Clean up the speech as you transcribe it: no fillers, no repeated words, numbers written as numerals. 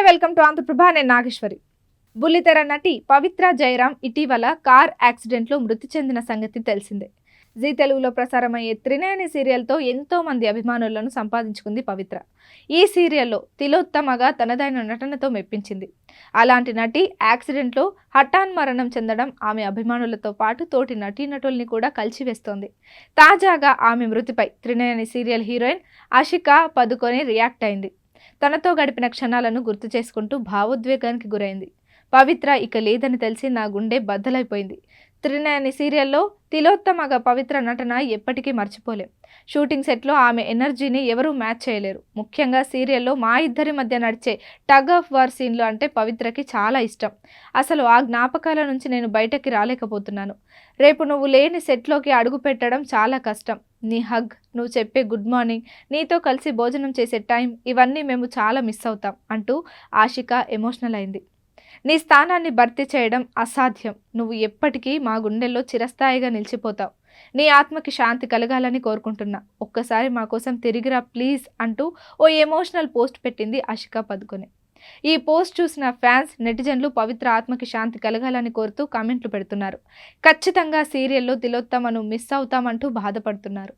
Welcome to Andhraprabha. నేను నాగేశ్వరి. బుల్లితెర నటి పవిత్ర జయరాం ఇటీవల కార్ యాక్సిడెంట్లో మృతి చెందిన సంగతి తెలిసిందే. జీ తెలుగులో ప్రసారమయ్యే త్రినయని సీరియల్తో ఎంతో మంది అభిమానులను సంపాదించుకుంది పవిత్ర. ఈ సీరియల్లో తిలోత్తమగా తనదైన నటనతో మెప్పించింది. అలాంటి నటి యాక్సిడెంట్లో హఠాన్ మరణం చెందడం ఆమె అభిమానులతో పాటు తోటి నటీనటుల్ని కూడా కలిచివేస్తోంది. తాజాగా ఆమె మృతిపై Trinayani serial heroine Ashika Padukone react అయింది. తనతో గడిపిన క్షణాలను గుర్తు చేసుకుంటూ భావోద్వేగానికి గురైంది. పవిత్ర ఇక లేదని తెలిసి నా గుండె బద్దలైపోయింది. త్రినయని సీరియల్లో తిలోత్తమగా పవిత్ర నటన ఎప్పటికీ మర్చిపోలేం. షూటింగ్ సెట్లో ఆమె ఎనర్జీని ఎవరూ మ్యాచ్ చేయలేరు. ముఖ్యంగా సీరియల్లో మా ఇద్దరి మధ్య నడిచే టగ్ ఆఫ్ వార్ సీన్లు అంటే పవిత్రకి చాలా ఇష్టం. అసలు ఆ జ్ఞాపకాల నుంచి నేను బయటకి రాలేకపోతున్నాను. రేపు నువ్వు లేని సెట్లోకి అడుగు పెట్టడం చాలా కష్టం. నీ హగ్, నువ్వు చెప్పే గుడ్ మార్నింగ్, నీతో కలిసి భోజనం చేసే టైం, ఇవన్నీ మేము చాలా మిస్ అవుతాం అంటూ ఆషిక ఎమోషనల్ అయింది. నీ స్థానాన్ని భర్తీ చేయడం అసాధ్యం. నువ్వు ఎప్పటికీ మా గుండెల్లో చిరస్థాయిగా నిలిచిపోతావు. నీ ఆత్మకి శాంతి కలగాలని కోరుకుంటున్నా. ఒక్కసారి మా కోసం తిరిగిరా ప్లీజ్ అంటూ ఓ ఎమోషనల్ పోస్ట్ పెట్టింది ఆషికా పదుకొని. ఈ పోస్ట్ చూసిన ఫ్యాన్స్, నెటిజన్లు పవిత్ర ఆత్మకి శాంతి కలగాలని కోరుతూ కామెంట్లు పెడుతున్నారు. ఖచ్చితంగా సీరియల్లో తిలోత్తమను మిస్ అవుతామంటూ బాధపడుతున్నారు.